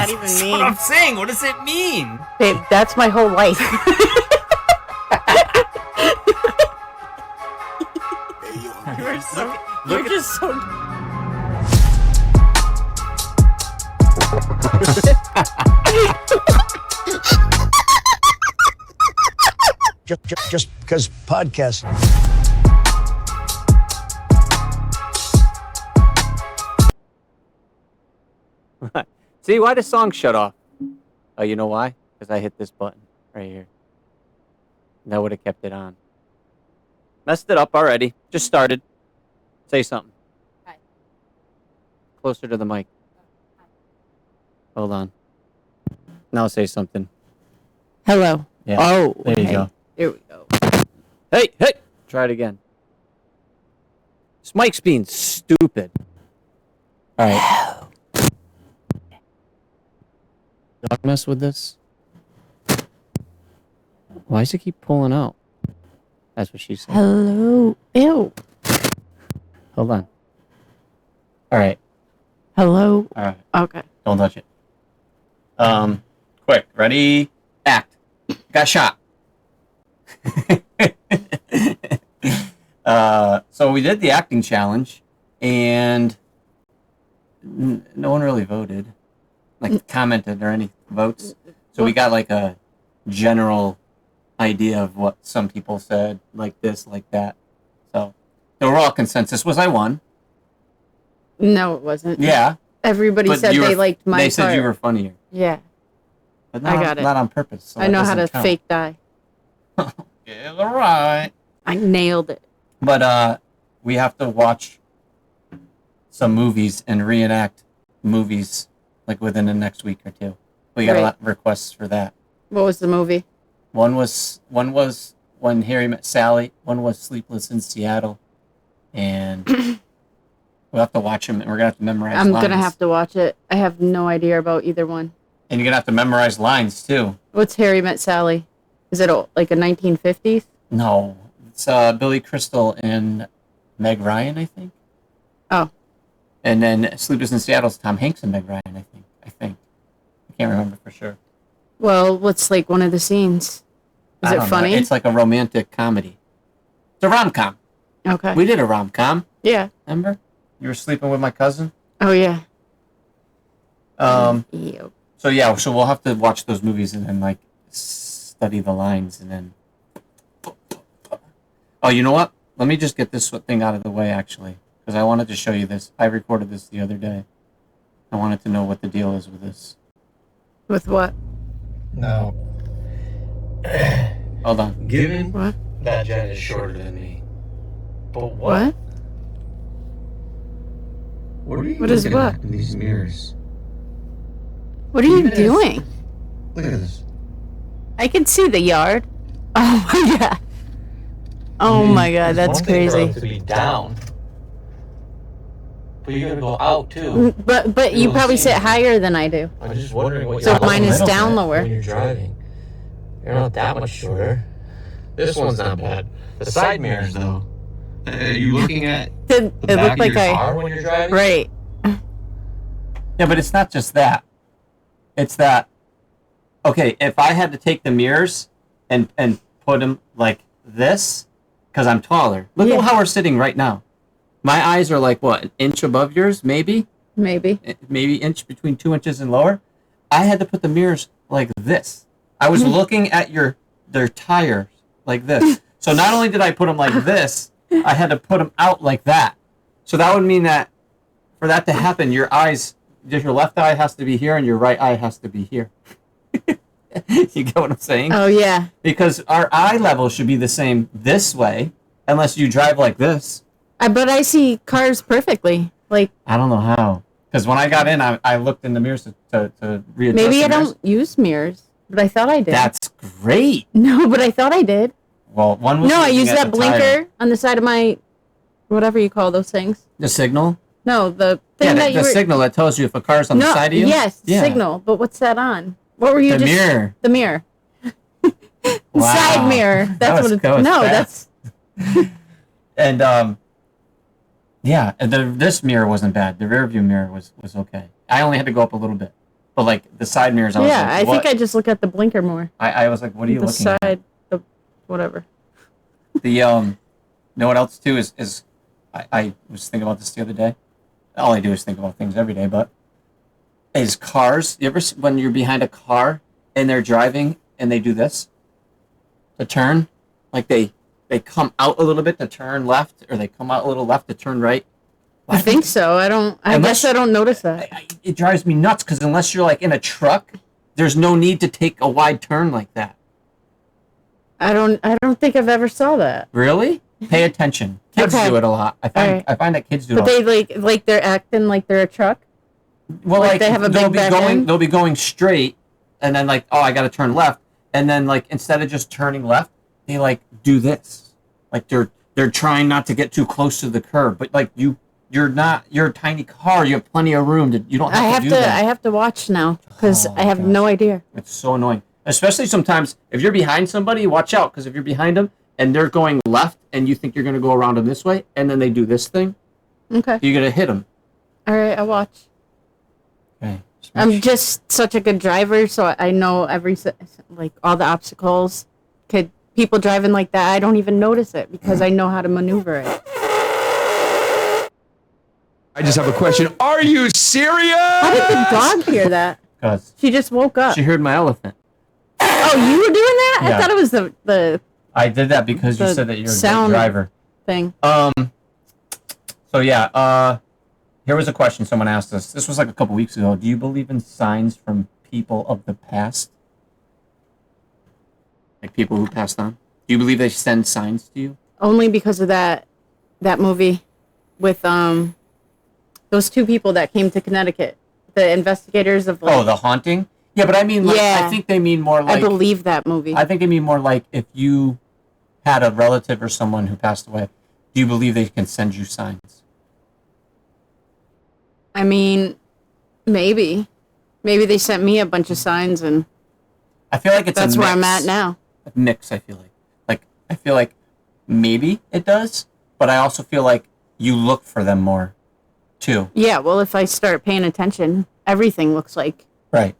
that even That's mean? what I'm saying. What does it mean? Babe, that's my whole life. You're so. You're just so. Just because podcasting. See, why the song shut off? Oh, you know why? Because I hit this button right here. That would have kept it on. Messed it up already. Just started. Say something. Hi. Closer to the mic. Hold on. Now say something. Hello. Yeah. Oh. There you okay. go. Here we go. Hey! Try it again. This mic's being stupid. All right. Don't mess with this. Why does it keep pulling out? That's what she said. Hello. Ew. Hold on. All right. Hello. All right. Okay. Don't touch it. Quick. Ready? Act. Got shot. So we did the acting challenge, and no one really voted, like commented or any votes. So we got like a general idea of what some people said, like this, like that. So the overall consensus was I won. No, it wasn't. Yeah. Everybody But said they liked my They part. said you were funnier. Yeah. But not, I got it. Not on purpose. So I that know how to doesn't count. fake die. Yeah, all right. I nailed it. But we have to watch some movies and reenact movies like within the next week or two. We got a Right. lot of requests for that. What was the movie? One was When Harry Met Sally. One was Sleepless in Seattle, and we'll have to watch them. And we're gonna have to memorize. I'm lines. gonna have to watch it. I have no idea about either one. And you're gonna have to memorize lines too. What's Harry Met Sally? Is it like a 1950s? No, it's Billy Crystal and Meg Ryan, I think. Oh. And then Sleepless in Seattle's Tom Hanks and Meg Ryan, I think. I can't remember for sure. Well, what's like one of the scenes? Is I it don't know. funny? It's like a romantic comedy. It's a rom-com. Okay. We did a rom-com, Yeah. remember? You were sleeping with my cousin. Oh yeah. So yeah, so we'll have to watch those movies and then like study the lines and then. Oh, you know what? Let me just get this thing out of the way actually, because I wanted to show you this. I recorded this the other day. I wanted to know what the deal is with this. With what? No. Hold on. Given What? that Jen is shorter than me. But What? What are you What is looking what? at in these mirrors? What are you Even if- doing? Look at this. I can see the yard. Oh my god. Oh my god, It's that's one thing for crazy. us to be down. But you gotta go out too. But you probably sit higher than I do. I'm just wondering what So you're mine is looking down at lower. when you're driving. You're not that much shorter. This one's not bad. The side mirrors though. Are you looking at It the back looked like of your I. car when you're driving? Right. Yeah, but it's not just that. It's that. Okay, if I had to take the mirrors and put them like this, because I'm taller. Look Yeah. at how we're sitting right now. My eyes are like what, an inch above yours, maybe, Maybe. maybe inch between 2 inches and lower. I had to put the mirrors like this. I was looking at their tires like this. So not only did I put them like this, I had to put them out like that. So that would mean that for that to happen, your left eye has to be here and your right eye has to be here. You get what I'm saying? Oh yeah. Because our eye level should be the same this way, unless you drive like this. But I see cars perfectly. Like I don't know how. Because when I got in, I looked in the mirrors to readjust maybe the I mirrors. don't use mirrors, but I thought I did. That's great. No, but I thought I did. Well, one was No, I looking used at that the tire. blinker on the side of my, whatever you call those things. The signal? No, the thing Yeah, that the you were. signal that tells you if a car's on No, the side of you? yes, Yeah. signal. But what's that on? What were you The just? mirror. The mirror. Wow. Side mirror. That That's was- what it's. that was No, fast. that's. And yeah, this mirror wasn't bad. The rear view mirror was okay. I only had to go up a little bit. But like the side mirrors, I was Yeah, like, I what? think I just look at the blinker more. I was like, what are you The looking at? side, the whatever. The you know what else too is I was thinking about this the other day. All I do is think about things every day, but is cars. You ever when you're behind a car and they're driving and they do this, to turn, like they come out a little bit to turn left, or they come out a little left to turn right. I think so. I don't. I Unless- guess I don't notice that. It drives me nuts because unless you're like in a truck, there's no need to take a wide turn like that. I don't think I've ever saw that. Really? Pay attention. Kids Okay. do it a lot. Alright. I find that kids do it. But they like they're acting like they're a truck. Well, like like they have a they'll big be back going, end? they'll be going straight, and then like, oh, I got to turn left, and then like instead of just turning left, they like do this, like they're trying not to get too close to the curb, but like you're a tiny car, you have plenty of room to, you don't I have have to to. do that. I have to watch now because Oh, I have gosh. no idea. It's so annoying, especially sometimes if you're behind somebody, watch out, because if you're behind them and they're going left, and you think you're gonna go around them this way, and then they do this thing, Okay. you're gonna hit them. All right. I'll watch. Okay. I'm just such a good driver, so I know like all the obstacles. Could people driving like that? I don't even notice it because I know how to maneuver it. I just have a question. Are you serious? How did the dog hear that? Because She just woke up. she heard my elephant. Oh, you were doing that? Yeah. I thought it was the I did that because you The said that you're a sound- good driver. thing. So yeah, here was a question someone asked us. This was like a couple weeks ago. Do you believe in signs from people of the past? Like people who passed on? Do you believe they send signs to you? Only because of that movie with those two people that came to Connecticut, the investigators of like. Oh, the haunting? Yeah, but I mean, like, Yeah. I think they mean more I like. believe that movie. I think they mean more like if you had a relative or someone who passed away. Do you believe they can send you signs? I mean, maybe they sent me a bunch of signs, and I feel like it's that's a where I'm mix. at now. Mix. I feel like I feel like maybe it does, but I also feel like you look for them more too. Yeah. Well, if I start paying attention, everything looks like Right.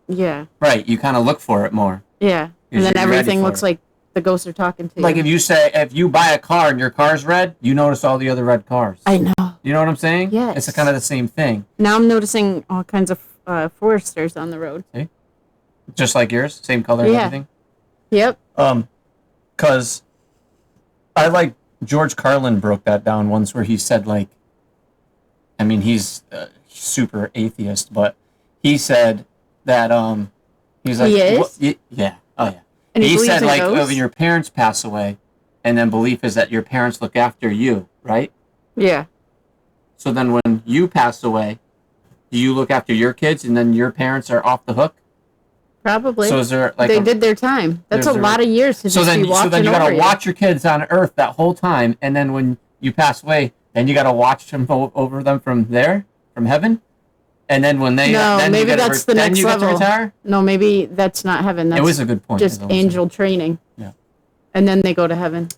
yeah, Right. You kind of look for it more. yeah, and then You're ready everything for looks it. like the ghosts are talking to you. Like if you buy a car and your car's red, you notice all the other red cars. I know. You know what I'm saying? Yes. It's kind of the same thing. Now I'm noticing all kinds of foresters on the road. Just like yours, same color and Yeah. everything. Yep. Cause I like George Carlin broke that down once where he said like, I mean he's super atheist, but he said that he's like He is? yeah, oh yeah. And he He believes said in like ghosts? when your parents pass away, and then belief is that your parents look after you, right? Yeah. So then when you pass away, do you look after your kids and then your parents are off the hook? Probably. So is there like they did their time. That's a there's lot of years to so just then be watching you gotta over you. watch your kids on Earth that whole time, and then when you pass away, then you gotta watch them over them from there, from heaven, and then when they No, then maybe you gotta that's the then next you get to level. retire. No, maybe that's not heaven. That's It was a good point. just as I was saying. angel training. Yeah. And then they go to heaven.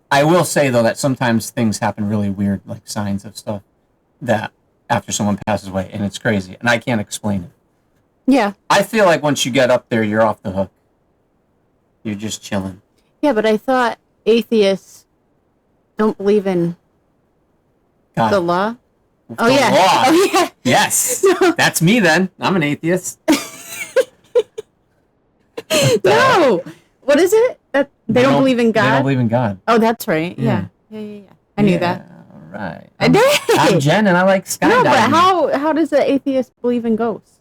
I will say though that sometimes things happen really weird, like signs of stuff that after someone passes away, and it's crazy, and I can't explain it. Yeah. I feel like once you get up there, you're off the hook. You're just chilling. Yeah, but I thought atheists don't believe in God, the law. the Oh yeah. law. Oh yeah. Yes, that's me then. I'm an atheist. No. What is it? That they don't believe in They don't God? believe in God. Oh, that's right. Yeah. Yeah. I knew that. All right. I did. I'm Jen, and I like skydiving. No, but how does an atheist believe in ghosts?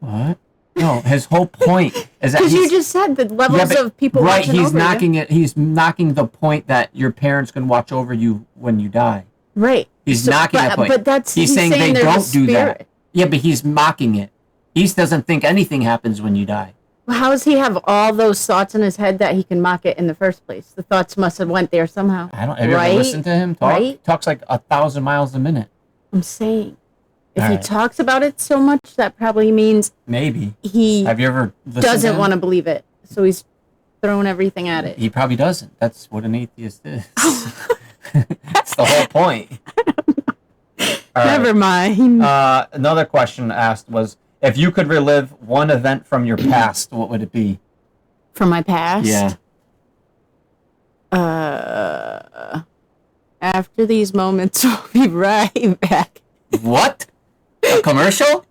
What? No, his whole point is that Because you he's, just said the levels but- of people right. watching He's over knocking it. He's knocking the point that your parents can watch over you when you die. you. Right. He's knocking that point. But that's He's saying they there's a don't do that. spirit. Yeah, but he's mocking it. He doesn't think anything happens when you die. Well, how does he have all those thoughts in his head that he can mock it in the first place? The thoughts must have went there somehow. I don't. Have you Right? ever listened to him talk? Right? He talks like 1,000 miles a minute. I'm saying, if All he right. talks about it so much, that probably means Maybe. he Have you ever listened to doesn't him? want to believe it. So he's throwing everything at it. He probably doesn't. That's what an atheist is. That's the whole point. All right. Never mind. Another question asked was, if you could relive one event from your past, what would it be? From my past. Yeah. After these moments, we'll be right back. What? A commercial?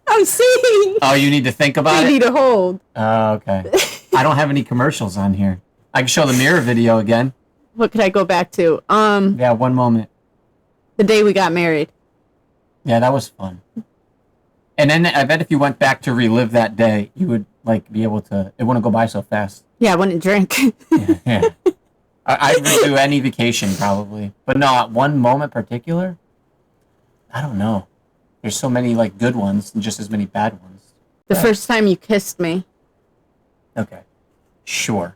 I'm seeing. Oh, you need to think about I it? need a hold. Oh, okay. I don't have any commercials on here. I can show the mirror video again. What could I go back to? Yeah, one moment. The day we got married. Yeah, that was fun. And then I bet if you went back to relive that day, you would like be able to. It wouldn't go by so fast. Yeah, I wouldn't drink. Yeah. I'd redo any vacation probably, but no, at one moment particular. I don't know. There's so many like good ones and just as many bad ones. The first time you kissed me. Okay. Sure.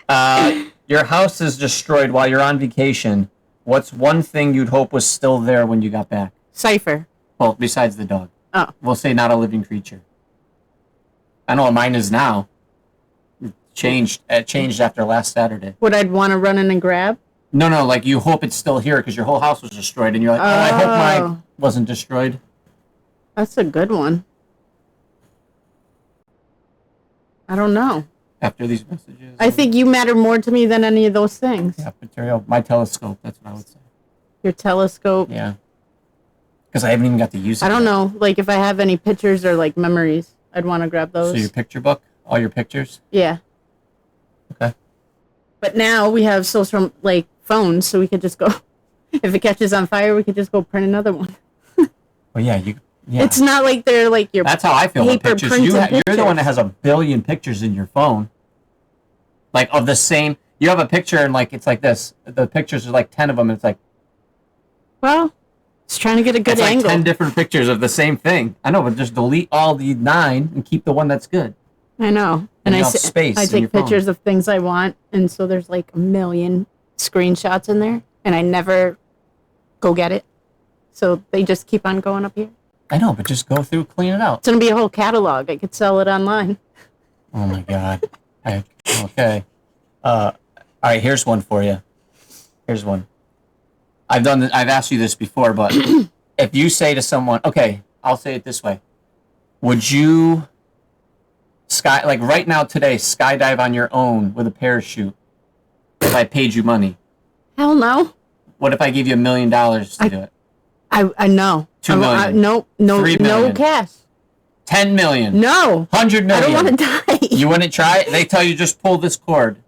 Your house is destroyed while you're on vacation. What's one thing you'd hope was still there when you got back? Cypher. Well, besides the dog. Oh. We'll say not a living creature. I know what mine is now. It changed after last Saturday. What I'd want to run in and grab? No, like you hope it's still here because your whole house was destroyed, and you're like, I hope mine wasn't destroyed. That's a good one. I don't know. After these messages. I think you matter more to me than any of those things. Yeah, material. My telescope, that's what I would say. Your telescope. Yeah. Because I haven't even got to use it. I don't yet. know. Like if I have any pictures or like memories, I'd want to grab those. So your picture book? All your pictures? Yeah. Okay. But now we have social like phones, so we could just go. If it catches on fire, we could just go print another one. Well, yeah, yeah. It's not like they're like your. That's how I feel about paper pictures. printed You're the one that pictures. has a billion pictures in your phone. Like of the same. You have a picture and like it's like this. The pictures are like 10 of them. And it's like Well, it's trying to get a good it's like angle. 10 different pictures of the same thing. I know, but just delete all the 9 and keep the one that's good. I know. And And you I have space I in take your phone. pictures of things I want, and so there's like a million screenshots in there, and I never go get it. So they just keep on going up here. I know, but just go through, clean it out. It's gonna be a whole catalog. I could sell it online. Oh my god. Okay. All right. Here's one for you. Here's one. I've asked you this before, but if you say to someone, okay, I'll say it this way: would you like right now today skydive on your own with a parachute if I paid you money? Hell no. What if I gave you $1 million to do it? I know. 2 million. No, 3 no million. cash. 10 million. No. 100 I million. don't want to die. You wouldn't try it? They tell you just pull this cord,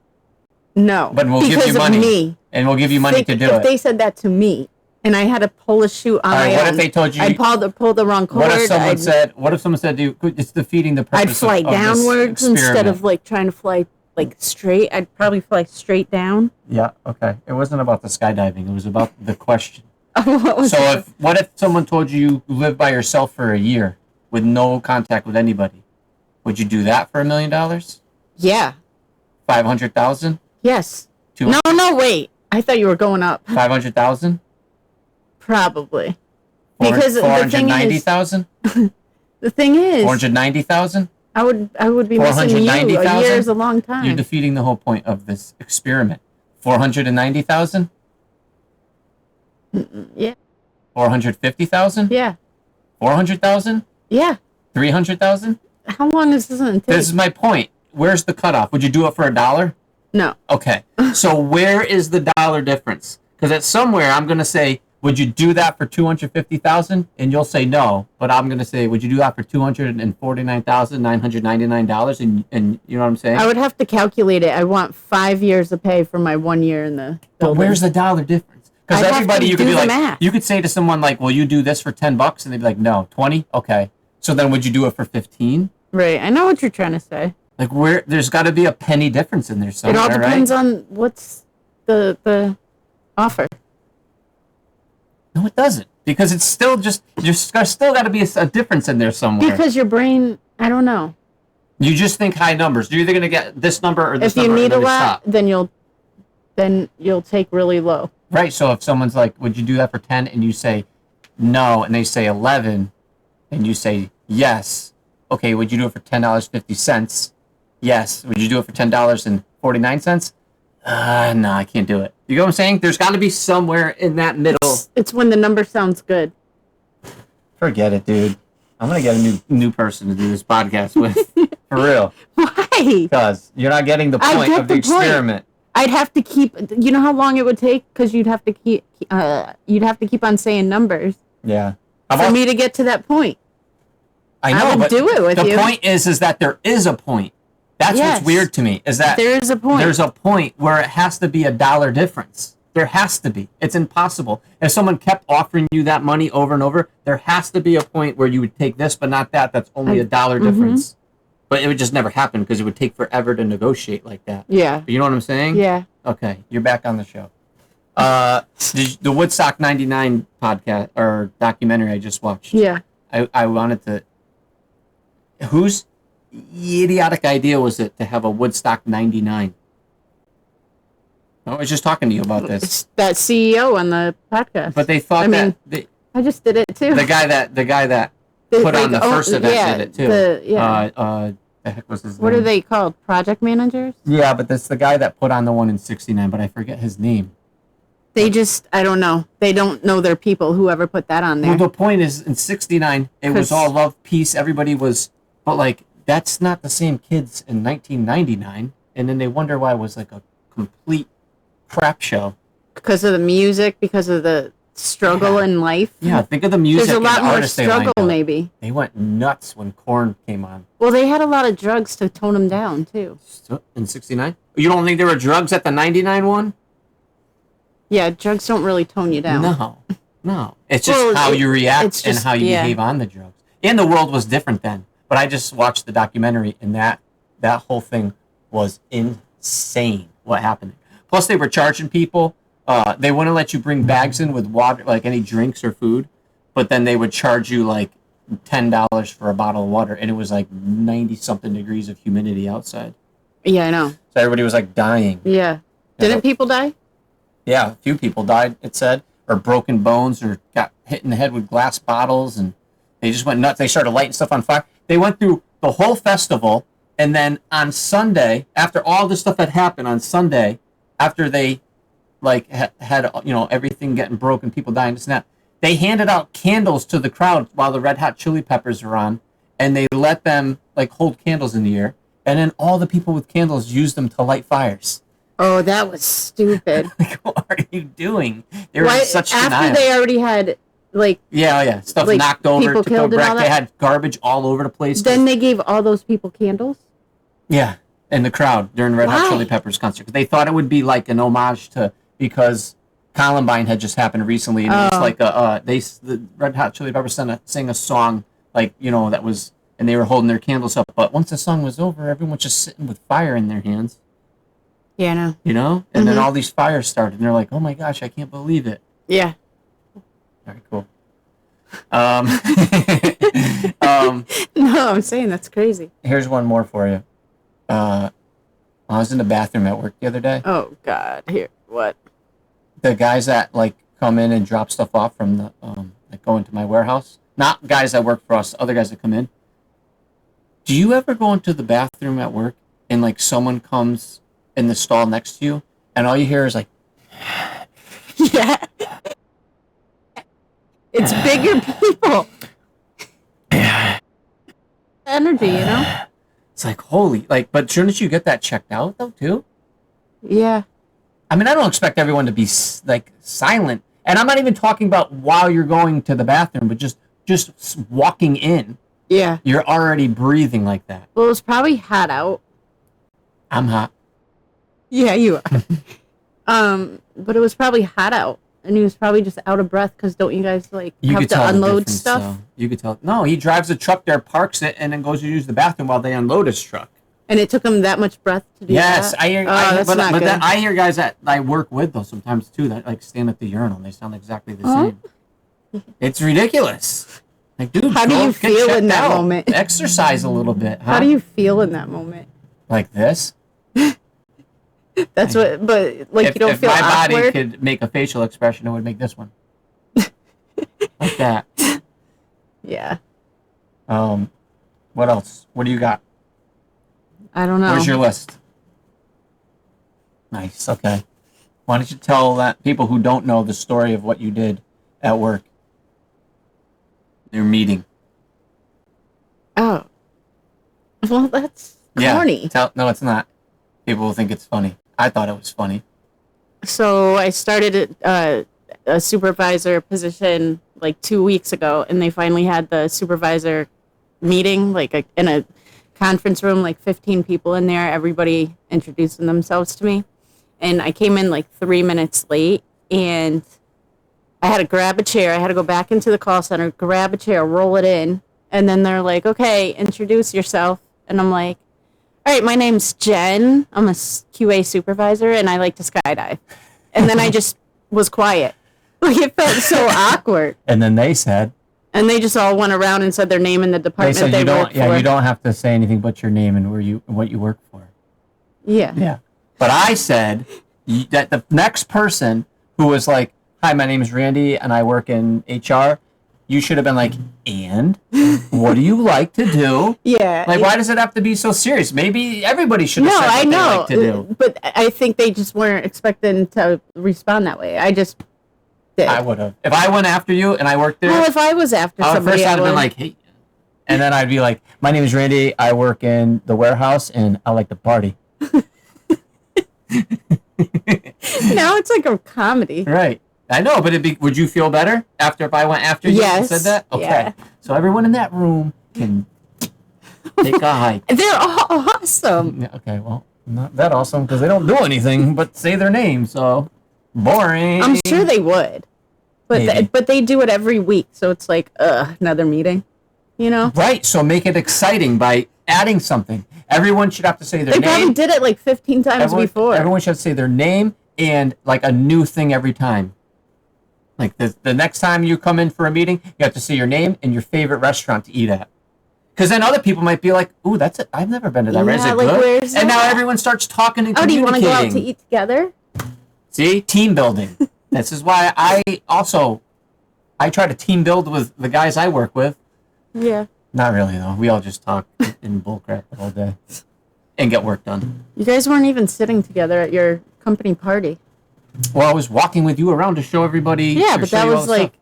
No. but we'll because give you money. Of me. And we'll give you money to do if it. they said that to me, and I had to pull a chute on All right, my what own, if they told you? I'd pull the wrong cord. What if someone said? What if someone said to you, it's defeating the purpose I'd fly of this downwards instead experiment." of like trying to fly like straight. I'd probably fly straight down. Yeah. Okay. It wasn't about the skydiving. It was about the question. What was So it? what if someone told you you live by yourself for a year with no contact with anybody? Would you do that for $1 million? Yeah. 500,000? Yes. 200 No, wait. I thought you were going up. 500,000? Probably. Because the thing is, 490,000? the thing is, 490,000? I would be missing you. A 490,000? year is a long time. You're defeating the whole point of this experiment. 490,000? Yeah. 450,000? Yeah. 400,000? Yeah. 300,000? How long is this going to take? This is my point. Where's the cutoff? Would you do it for $1? No. Okay. So where is the dollar difference? Because at somewhere I'm gonna say, would you do that for 250,000? And you'll say no. But I'm gonna say, would you do that for $249,999? And you know what I'm saying? I would have to calculate it. I want 5 years of pay for my 1 year in the But building. where's the dollar difference? Because I'd have everybody, to you could do be the like, math. you could say to someone like, will you do this for $10? And they'd be like, no. 20? Okay. So then would you do it for 15? Right. I know what you're trying to say. Like there's got to be a penny difference in there It somewhere, all depends right? on what's the offer. No, it doesn't. Because it's still just, there's still got to be a difference in there somewhere. Because your brain, I don't know. You just think high numbers. You're either going to get this number or this If you number. need and a then you lot, stop. then you'll take really low. Right. So if someone's like, would you do that for 10? And you say no, and they say 11, and you say yes. Okay, would you do it for $10.50? Yes. Would you do it for $10.49? No, I can't do it. You know what I'm saying? There's got to be somewhere in that middle. It's when the number sounds good. Forget it, dude. I'm gonna get a new person to do this podcast with. For real. Why? Because you're not getting the I point get of the the point. experiment. I'd have to keep. You know how long it would take? Because you'd have to keep. You'd have to keep on saying numbers Yeah. for me to get to that point. I know, would but do it with the you. point is that there is a point. That's Yes. what's weird to me. Is that There is a point. There's a point where it has to be $1 difference. There has to be. It's impossible. If someone kept offering you that money over and over, there has to be a point where you would take this but not that. That's only $1 difference. But it would just never happen because it would take forever to negotiate like that. Yeah. You know what I'm saying? Yeah. Okay, you're back on the show. The Woodstock '99 podcast or documentary I just watched. Yeah. I wanted to. Whose idiotic idea was it to have a Woodstock '99? I was just talking to you about this. It's that CEO on the podcast. But they thought I mean, that I just did it too. the guy that put on the first event did it too. The heck was his name? What are they called? Project managers? Yeah, but that's the guy that put on the one in '69, but I forget his name. They just, I don't know. They don't know their people, whoever put that on there. Well, the point is, in '69, it was 'Cause- all love, peace. Everybody was, but like that's not the same kids in 1999. And then they wonder why it was like a complete crap show. Because of the music, because of the struggle in life. Yeah, think of the music. There's a lot and the more artists they lined struggle, up. maybe. They went nuts when Korn came on. Well, they had a lot of drugs to tone them down, too. In '69. You don't think there were drugs at the '99 one? Yeah, drugs don't really tone you down. No. It's just Well, how you react it's just- and how you yeah. behave on the drugs. And the world was different then. But I just watched the documentary, and that whole thing was insane. What happened? Plus, they were charging people. They wouldn't let you bring bags in with water, like any drinks or food. But then they would charge you like $10 for a bottle of water, and it was like 90-something degrees of humidity outside. Yeah, I know. So everybody was like dying. Yeah. Didn't people die? Yeah, a few people died, it said, or broken bones, or got hit in the head with glass bottles, and they just went nuts. They started lighting stuff on fire. They went through the whole festival, and then on Sunday, after all this stuff had happened on Sunday, after they like had everything getting broken, people dying, this and that, they handed out candles to the crowd while the Red Hot Chili Peppers were on, and they let them like hold candles in the air, and then all the people with candles used them to light fires. Oh, that was stupid. Like, what are you doing? They were in Why, such after denial. they already had, like, Yeah, stuff like, knocked over, people took a killed and wreck. all They that? had garbage all over the place. then they gave all those people candles? Yeah, in the crowd during the Red Hot Why? Chili Peppers concert. They thought it would be like an homage to, because Columbine had just happened recently, and it was like the Red Hot Chili Peppers sang a song, like, that was, and they were holding their candles up. But once the song was over, everyone was just sitting with fire in their hands. Yeah, no. And then all these fires started, and they're like, "Oh my gosh, I can't believe it." Yeah. Very cool. No, I'm saying that's crazy. Here's one more for you. I was in the bathroom at work the other day. Oh, God. Here. What? The guys that like come in and drop stuff off from the like go into my warehouse. Not guys that work for us, other guys that come in. Do you ever go into the bathroom at work and like someone comes in the stall next to you and all you hear is like, Yeah. It's bigger people. Energy, it's like, holy, like, but shouldn't you get that checked out though too? Yeah. I mean, I don't expect everyone to be like silent, and I'm not even talking about while you're going to the bathroom, but just walking in, Yeah. you're already breathing like that. Well, it was probably hot out. I'm hot. Yeah, you are. But it was probably hot out, and he was probably just out of breath because don't you guys like You have could to tell the unload difference, stuff? though. You could tell. No, he drives a truck there, parks it, and then goes to use the bathroom while they unload his truck. And it took him that much breath to do Yes, that? I hear. That's but not but good. then I hear guys that I work with though sometimes too that like stand at the urinal and they sound exactly the Huh? same. It's ridiculous. Like, dude, How do go you get feel in checked that out. moment? Exercise a little bit. Huh? How do you feel in that moment? like this? That's what, but like if you don't if feel my body awkward. could make a facial expression, it would make this one. Like that. Yeah, What else? What do you got? I don't know. Where's your list? Nice. Okay. Why don't you tell that people who don't know the story of what you did at work? Your meeting. Oh. Well, that's corny. No, it's not. People will think it's funny. I thought it was funny. So I started a supervisor position like 2 weeks ago, and they finally had the supervisor meeting, like in a conference room, like 15 people in there, everybody introducing themselves to me. And I came in like 3 minutes late, and I had to grab a chair. I had to go back into the call center, grab a chair, roll it in, and then they're like, okay, introduce yourself. And I'm like, all right, my name's Jen. I'm a QA supervisor, and I like to skydive. And then I just was quiet. Like, it felt so awkward. And then they said, And they just all went around and said their name and the they department said they you don't, work yeah, for. you don't have to say anything but your name and what you work for. Yeah. Yeah. But I said that the next person who was like, hi, my name is Randy and I work in HR, you should have been like, and what do you like to do? Yeah. Like, why does it have to be so serious? Maybe everybody should have No, said what I they know. like to do. But I think they just weren't expecting to respond that way. I just did. I would have. If I went after you and I worked there, Well, if I was after somebody, first I I'd have would. been like, hey. And then I'd be like, my name is Randy. I work in the warehouse and I like to party. Now it's like a comedy. Right. I know, but would you feel better after if I went after you and Yes. said that? Okay. Yeah. So everyone in that room can take a hike. They're all awesome. Yeah, okay, well, not that awesome because they don't do anything but say their name, so boring. I'm sure they would. But Maybe. but they do it every week, so it's like, another meeting. You know? Right, so make it exciting by adding something. Everyone should have to say their They name. probably did it like 15 times before. Everyone should say their name and like a new thing every time. Like the next time you come in for a meeting, you have to say your name and your favorite restaurant to eat at. Because then other people might be like, "Ooh, that's it. I've never been to that. Yeah, Is it like, good?" where's And now that? everyone starts talking and Oh, do you want to communicating. go out to eat together? See, team building. This is why I try to team build with the guys I work with. Yeah. Not really though. We all just talk in bullcrap the whole day and get work done. You guys weren't even sitting together at your company party. Well, I was walking with you around to show everybody. Yeah, or but show that you all was the like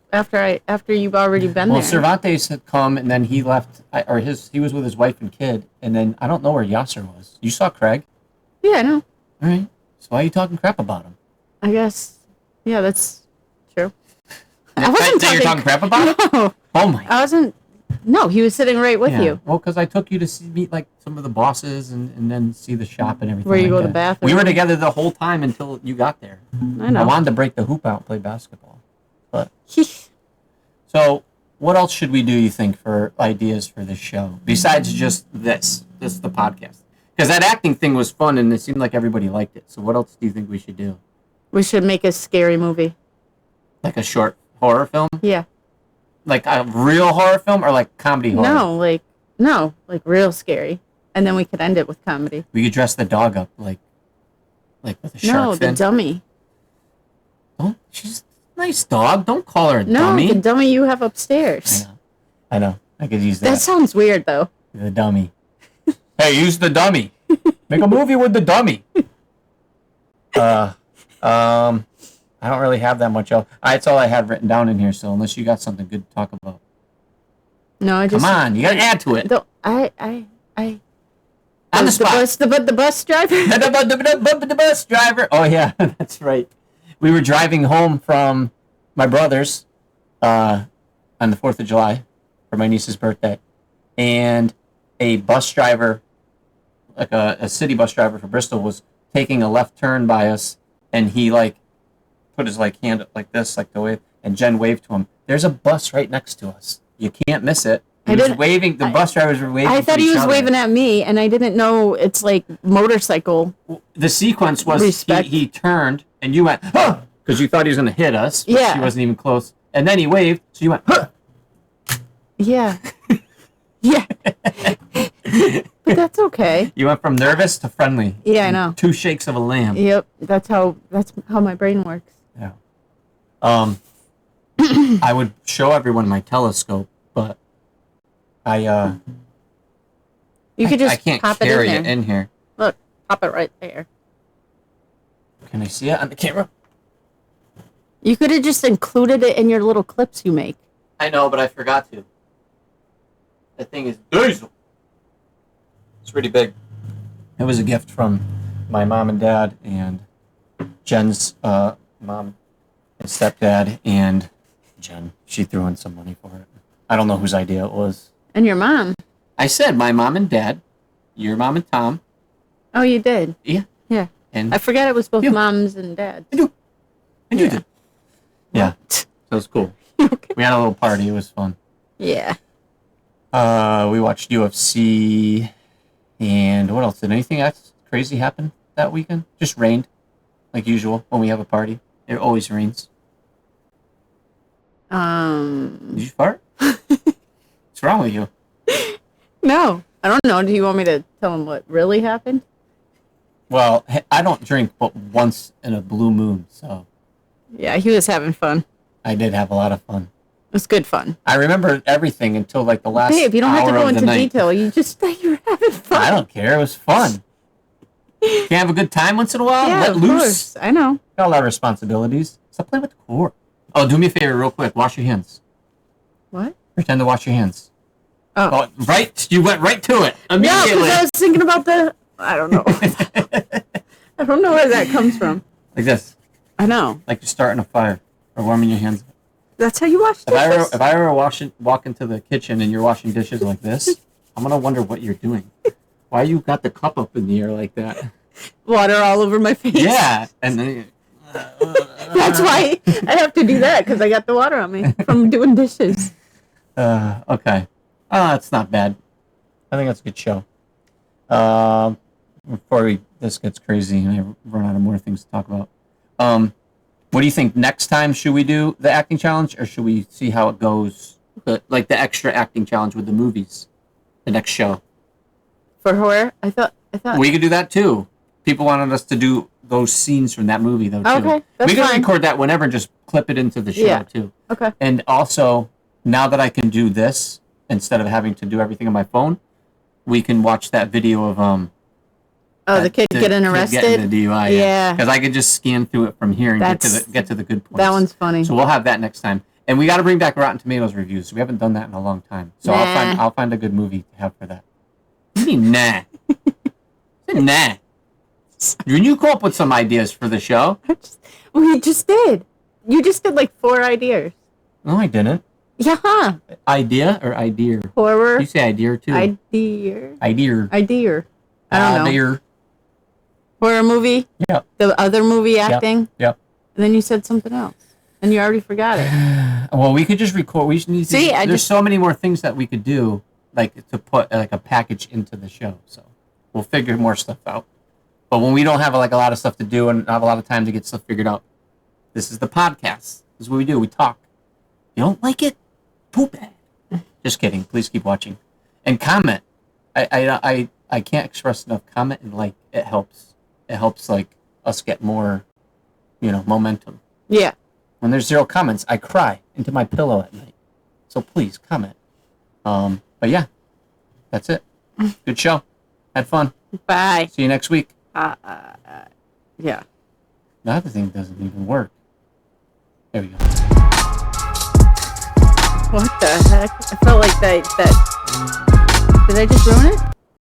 stuff. after you've already been Well, there. Cervantes had come and then he left, he was with his wife and kid, and then I don't know where Yasser was. You saw Craig, Yeah, I know. all right? So why are you talking crap about him? I guess. Yeah, that's true. I That wasn't you're talking crap about him? No, Oh my! I wasn't. No, he was sitting right with Yeah. you. Well, because I took you to meet like some of the bosses and then see the shop and everything. Where you like go to that. the bathroom. We were together the whole time until you got there. I know. I wanted to break the hoop out and play basketball. But so, what else should we do? You think for ideas for this show besides just this the podcast? Because that acting thing was fun and it seemed like everybody liked it. So, what else do you think we should do? We should make a scary movie. Like a short horror film, Yeah. like a real horror film, or like comedy horror? No, like real scary. And then we could end it with comedy. We could dress the dog up like with a shark No, the fin. dummy. Oh, she's a nice dog. Don't call her a No, dummy. the dummy you have upstairs. I know. I could use that. That sounds weird though. The dummy. Hey, use the dummy. Make a movie with the dummy. I don't really have that much else. That's all I had written down in here. So unless you got something good to talk about, No, I just come on, you gotta add to it. Don't, I On the spot. The bus driver. The bus driver. Oh yeah, that's right. We were driving home from my brother's on the 4th of July for my niece's birthday, and a bus driver, like a city bus driver for Bristol, was taking a left turn by us, and he like put his like hand up like this, like the wave, and Jen waved to him. There's a bus right next to us. You can't miss it. He was waving. The bus drivers were waving. I thought to he each was other. waving at me, and I didn't know it's like motorcycle. The sequence was Respect. he turned and you went, huh, because you thought he was going to hit us. But Yeah. She wasn't even close. And then he waved, so you went, huh. Yeah. Yeah. But that's okay. You went from nervous to friendly. Yeah, I know. 2 shakes of a lamb. Yep. That's how my brain works. Yeah. I would show everyone my telescope, but You could just I can't pop carry it in there. in here. Look, pop it right there. Can I see it on the camera? You could have just included it in your little clips you make. I know, but I forgot to. That thing is diesel. It's pretty big. It was a gift from my mom and dad and Jen's mom and stepdad, and Jen. She threw in some money for it. I don't know whose idea it was. And your mom. I said my mom and dad, your mom and Tom. Oh, you did? Yeah. Yeah. And I forgot it was both You. moms and dads. And you Yeah. did. Yeah. So it was cool. Okay. We had a little party. It was fun. Yeah. We watched UFC, and what else? Did anything else crazy happen that weekend? Just rained, like usual when we have a party. It always rains. Did you fart? What's wrong with you? No. I don't know. Do you want me to tell them what really happened? Well, I don't drink but once in a blue moon, so Yeah, he was having fun. I did have a lot of fun. It was good fun. I remember everything until like the last Babe, you don't have to hour go of the into night. detail. You just say you were having fun. I don't care. It was fun. Can't have a good time once in a while. Yeah, Let of loose. course. I know. Got a lot of responsibilities. Stop playing with the core. Oh, do me a favor, real quick. Wash your hands. What? Pretend to wash your hands. Oh. Oh, right. You went right to it No, immediately. because I was thinking about the... I don't know. I don't know where that comes from. Like this, I know. like you're starting a fire or warming your hands. That's how you wash dishes. If I ever walk into the kitchen and you're washing dishes like this, I'm gonna wonder what you're doing. Why you got the cup up in the air like that? Water all over my face. Yeah, and then That's why I have to do that, because I got the water on me from doing dishes. okay. It's not bad. I think that's a good show. Before this gets crazy and I run out of more things to talk about. What do you think? Next time, should we do the acting challenge, or should we see how it goes? Like the extra acting challenge with the movies, the next show. For horror? I thought... We could do that too. People wanted us to do those scenes from that movie though too. Okay, that's we can fine. record that whenever and just clip it into the show Yeah. too. Okay. And also, now that I can do this instead of having to do everything on my phone, we can watch that video of Oh, the kid getting arrested? getting the DUI. Yeah. Because I could just scan through it from here and That's- get to the good points. That one's funny. So we'll have that next time. And we got to bring back Rotten Tomatoes reviews. We haven't done that in a long time. So Nah. I'll find a good movie to have for that. What do you mean, nah? Nah. When you come up with some ideas for the show. We just did. You just did like 4 ideas. No, I didn't. Yeah, huh? Idea or idea? Horror. You say idea too. Idea. Idea. Idea. I don't know. Idea. Horror movie. Yep. The other movie acting. Yep. And then you said something else. And you already forgot it. Well, we could just record. We just need to. See, There's so many more things that we could do, like to put like a package into the show. So we'll figure more stuff out. But when we don't have like a lot of stuff to do and not have a lot of time to get stuff figured out, this is the podcast. This is what we do. We talk. You don't like it? Too bad. Just kidding. Please keep watching and comment. I can't express enough. Comment and like. It helps. It helps like us get more, momentum. Yeah. When there's 0 comments, I cry into my pillow at night. So please comment. But yeah, that's it. Good show. Had fun. Bye. See you next week. Yeah. The other thing doesn't even work. There we go. What the heck? I felt like that. Did I just ruin it?